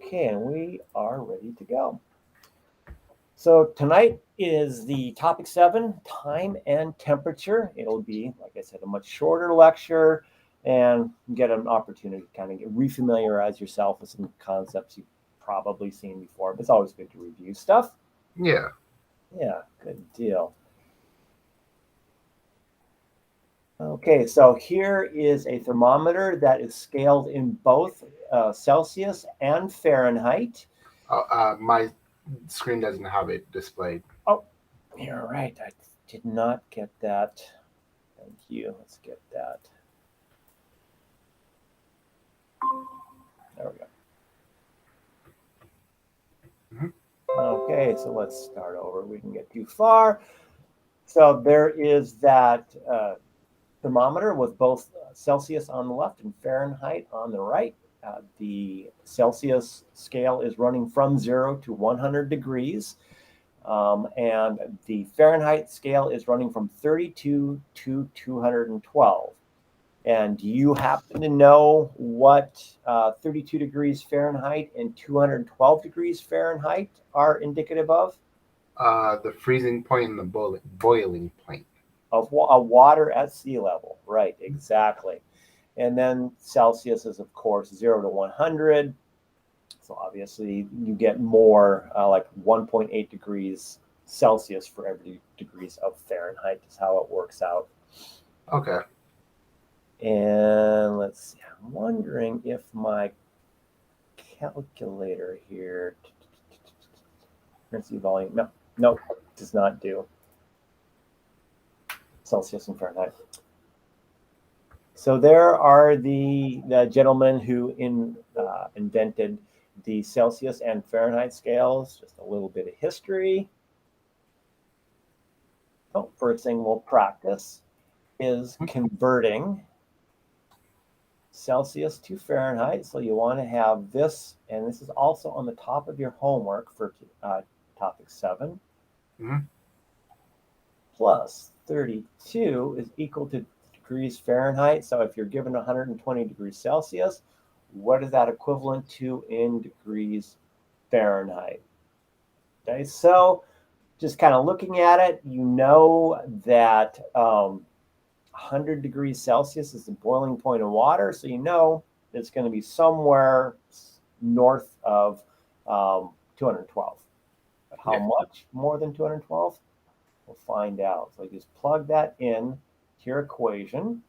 Okay, and we are ready to go. So tonight is the topic 7, time and temperature. It'll be, like I said, a much shorter lecture and get an opportunity to kind of refamiliarize yourself with some concepts you've probably seen before. But it's always good to review stuff. Yeah. Yeah, good deal. Okay, so here is a thermometer that is scaled in both Celsius and Fahrenheit. My screen doesn't have it displayed. Oh, you're right. I did not get that. Thank you. Let's get that. There we go. Mhm. Okay, so let's start over. We can get too far. So there is that thermometer with both Celsius on the left and Fahrenheit on the right. The Celsius scale is running from 0 to 100 degrees. And the Fahrenheit scale is running from 32 to 212. And do you happen to know what 32 degrees Fahrenheit and 212 degrees Fahrenheit are indicative of? The freezing point and the boiling point. Of water at sea level. Right, exactly. And then Celsius is, of course, 0 to 100. So obviously, you get more like 1.8 degrees Celsius for every degrees of Fahrenheit, is how it works out. Okay. And let's see, I'm wondering if my calculator here. Let's see volume. No, no, does not do Celsius and Fahrenheit. So there are the gentlemen who invented the Celsius and Fahrenheit scales. Just a little bit of history. So first thing we'll practice is converting Celsius to Fahrenheit. So you want to have this, and this is also on the top of your homework for topic 7. Mm-hmm. Plus 32 is equal to degrees Fahrenheit. So if you're given 120 degrees Celsius, what is that equivalent to in degrees Fahrenheit? Okay, so just kind of looking at it, you know that 100 degrees Celsius is the boiling point of water. So you know it's going to be somewhere north of 212. But how Yeah. much more than 212? We'll find out. So just plug that in to your equation.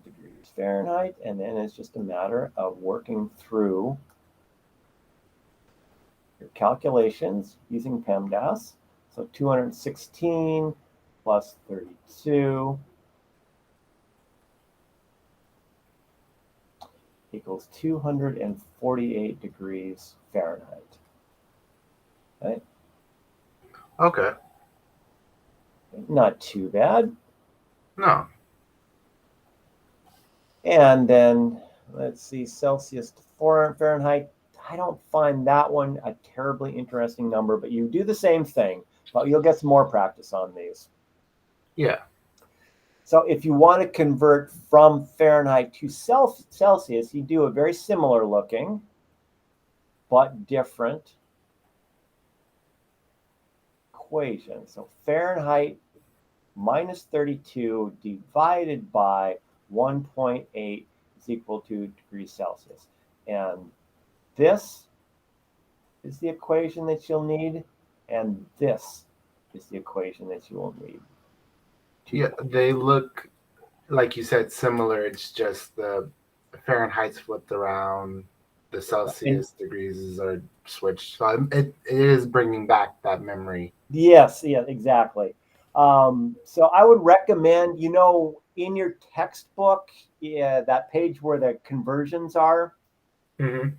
Degrees Fahrenheit, and then it's just a matter of working through your calculations using PEMDAS. So 216 plus 32 equals 248 degrees Fahrenheit. Right? Okay. Not too bad. No. And then let's see, Celsius to Fahrenheit. I don't find that one a terribly interesting number, but you do the same thing, but you'll get some more practice on these. Yeah. So if you want to convert from Fahrenheit to Celsius, you do a very similar looking, but different equation. So Fahrenheit minus 32 divided by 1.8 is equal to degrees Celsius. And this is the equation that you'll need, and this is the equation that you will need. Yeah. They look, like you said, similar. It's just the Fahrenheit's flipped around, the And Celsius degrees are switched. So it is bringing back that memory. yes, yeah, exactly. So I would recommend, in your textbook, yeah, that page where the conversions are, Mm-hmm.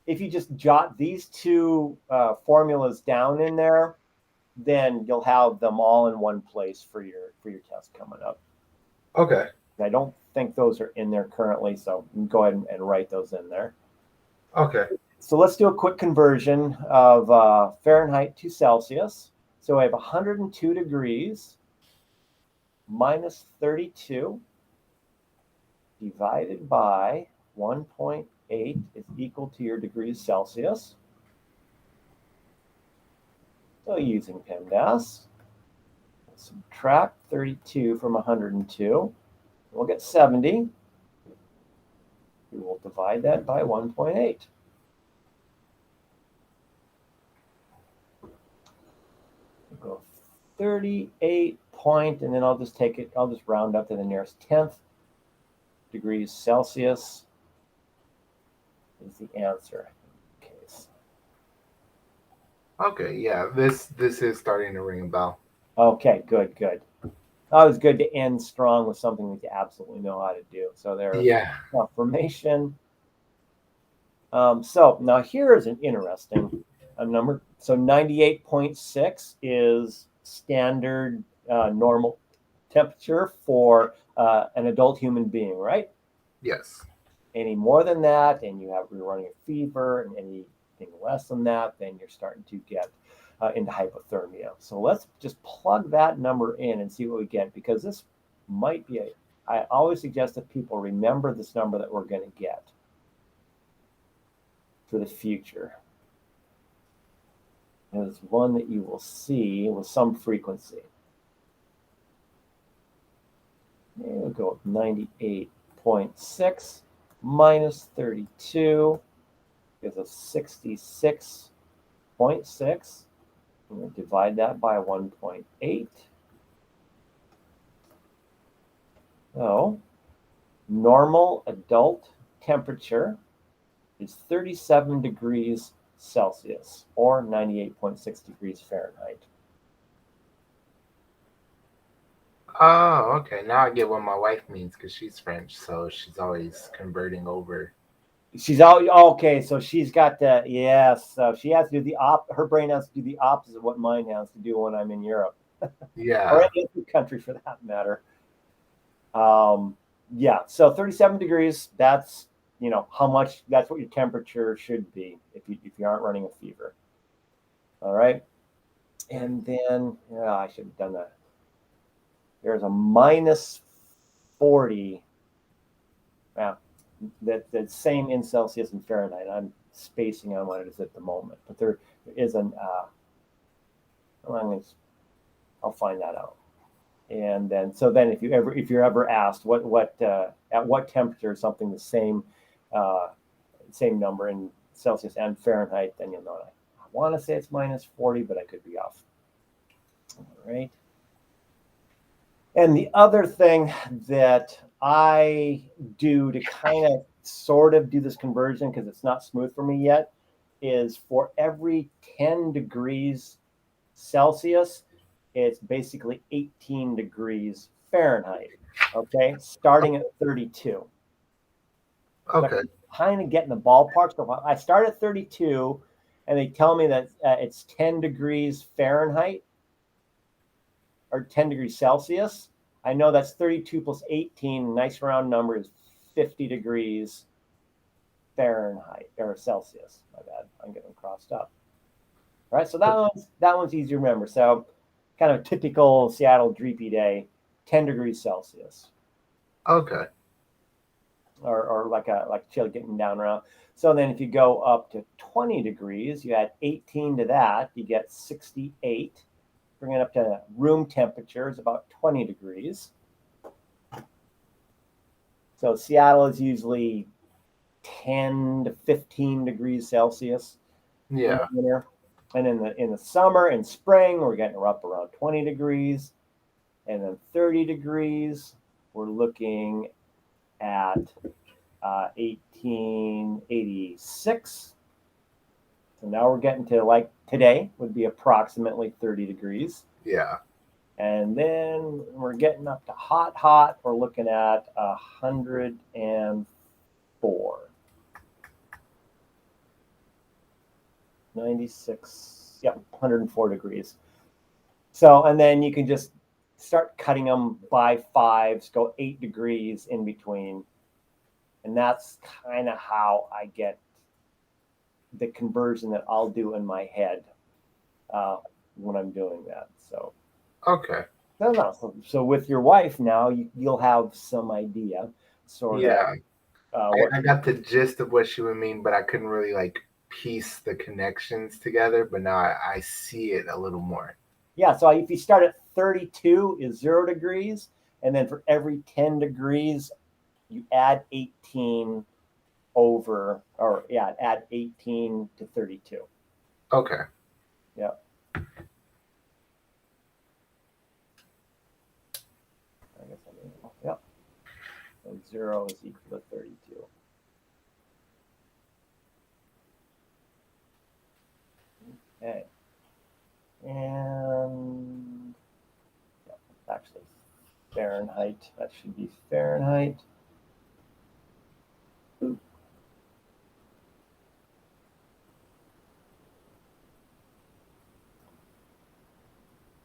if you just jot these two formulas down in there, then you'll have them all in one place for your test coming up. Okay. I don't think those are in there currently, so you can go ahead and write those in there. Okay. So let's do a quick conversion of Fahrenheit to Celsius. So I have 102 degrees minus 32 divided by 1.8 is equal to your degrees Celsius. So using PEMDAS, subtract 32 from 102. We'll get 70. We will divide that by 1.8. We'll go 38 point, and then I'll just round up to the nearest tenth. Degrees Celsius is the answer. Case. Okay, yeah, this is starting to ring a bell. Okay, good. Always good to end strong with something that you absolutely know how to do. So there's confirmation. So now here is an interesting number. So 98.6 is standard normal temperature for an adult human being, right? Yes. Any more than that, and you're running a fever, and anything less than that, then you're starting to get into hypothermia. So let's just plug that number in and see what we get, because this might be I always suggest that people remember this number that we're going to get for the future. And it's one that you will see with some frequency. And we'll go with 98.6 minus 32 is a 66.6. I'm going to divide that by 1.8. So normal adult temperature is 37 degrees Celsius, or 98.6 degrees Fahrenheit. Oh, okay. Now I get what my wife means, because she's French, so she's always converting over. She's all okay. So she's got the yes. So she has to do her brain has to do the opposite of what mine has to do when I'm in Europe, Yeah. or any other country for that matter. Yeah. So 37 degrees. That's how much. That's what your temperature should be if you aren't running a fever. All right. And then I should have done that. There's a minus 40. Yeah. That same in Celsius and Fahrenheit. I'm spacing on what it is at the moment, but there is an. I'll find that out. And then if you're ever asked what at what temperature something the same number in Celsius and Fahrenheit, then you'll know it. I want to say it's minus 40, but I could be off. All right. And the other thing that I do to kind of sort of do this conversion, because it's not smooth for me yet, is for every 10 degrees Celsius, it's basically 18 degrees Fahrenheit. Okay, starting at 32. Okay. So kind of get in the ballpark. So if I start at 32, and they tell me that it's 10 degrees Fahrenheit, or 10 degrees Celsius, I know that's 32 plus 18, nice round number, is 50 degrees Fahrenheit, or Celsius. My bad, I'm getting them crossed up. All right, so that one's easy to remember. So kind of a typical Seattle dreepy day, 10 degrees Celsius. Okay. Or like chill getting down around. So then if you go up to 20 degrees, you add 18 to that, you get 68. Bring it up to room temperature is about 20 degrees. So Seattle is usually 10 to 15 degrees Celsius. Yeah. In the winter. And in the summer and spring, we're getting up around 20 degrees. And then 30 degrees, we're looking at 1886. So now we're getting to, like today would be approximately 30 degrees. Yeah. And then we're getting up to hot. We're looking at 104. 96, yep, 104 degrees. So, and then you can just start cutting them by fives, go 8 degrees in between. And that's kind of how I get the conversion that I'll do in my head when I'm doing that. So, okay. So with your wife now, you'll have some idea. sort of Yeah. what. I got the gist of what she would mean, but I couldn't really like piece the connections together. But now I see it a little more. Yeah, so if you start at 32 is 0 degrees, and then for every 10 degrees, you add 18 add 18 to 32. Okay. Yeah. I guess I mean, yep. So 0 is equal to 32. Okay. And yeah, actually Fahrenheit. That should be Fahrenheit.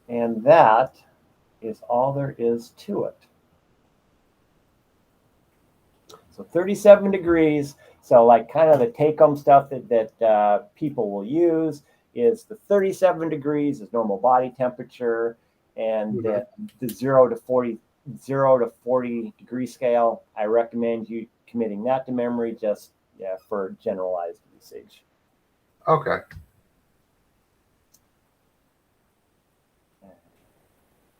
And that is all there is to it. So 37 degrees. So like kind of the take-home stuff that people will use is the 37 degrees is normal body temperature, and the 0 to 40 degree scale. I recommend you committing that to memory just for generalized usage. Okay.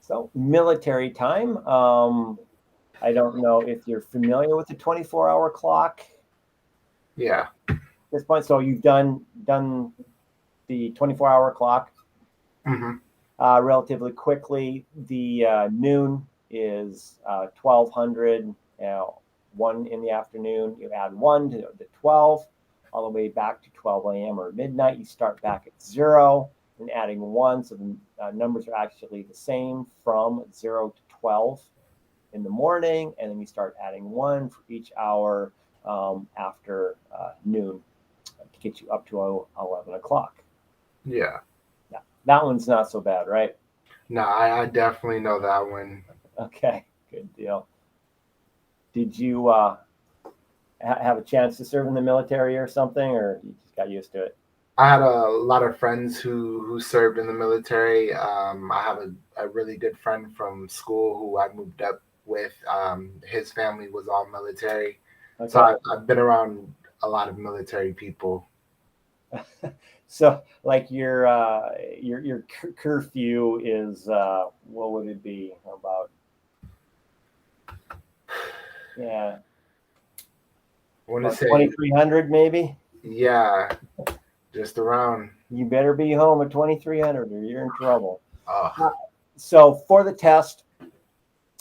So military time. I don't know if you're familiar with the 24-hour clock Yeah. at this point. So you've done the 24-hour clock Hmm. relatively quickly. The noon is 1200. 1 in the afternoon. You add 1 to the 12, all the way back to 12 a.m. or midnight. You start back at 0 and adding 1. So the numbers are actually the same from 0 to 12 in the morning, and then you start adding 1 for each hour after noon to get you up to 11 o'clock. Yeah. Yeah, that one's not so bad, right? No, I definitely know that one. Okay, good deal. Did you have a chance to serve in the military or something, or you just got used to it? I had a lot of friends who served in the military. I have a really good friend from school who I moved up with. His family was all military, so Okay. I've been around a lot of military people. So, like your curfew is what would it be about? Yeah, I want to about say, 2300 maybe. yeah, just around. You better be home at 2300 or you're in trouble. Oh, So for the test,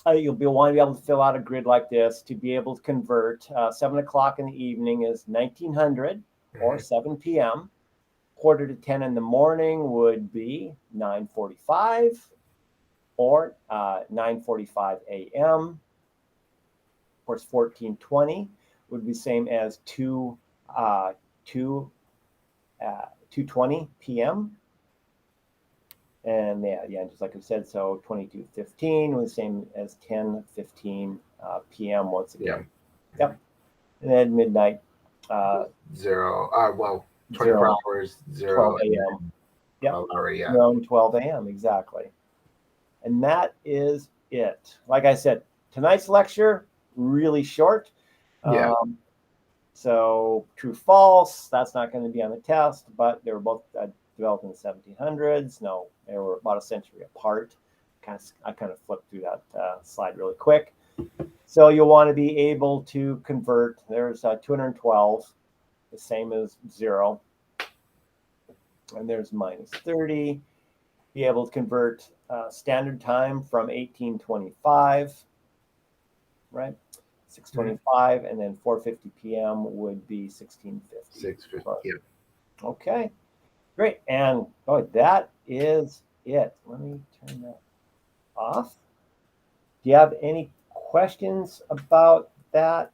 you'll want to be able to fill out a grid like this to be able to convert. 7 o'clock in the evening is 1900 or mhm. 7 p.m. Quarter to 10 in the morning would be 9:45 or 9:45 a.m. Of course, 1420 would be same as 2:20 p.m. And yeah, just like I said, so 22:15 was the same as 10:15 p.m. once Yeah, again. Yep. And then midnight, uh, zero. Well, 24 0, hours, 12 zero, and a.m. then Yep. 12 hour. Yeah, 0 and 12 a.m. Exactly. And that is it. Like I said, tonight's lecture, really short. yeah, So true, false, that's not going to be on the test, but they were both developed in the 1700s. No, they were about a century apart. I kind of flipped through that slide really quick. So you'll want to be able to convert. There's 212, the same as 0. And there's minus 30. Be able to convert standard time from 1825, right? 625, and then 4:50 p.m. would be 1650. 6:50. Yeah. Okay, great. And that is it. Let me turn that off. Do you have any questions about that?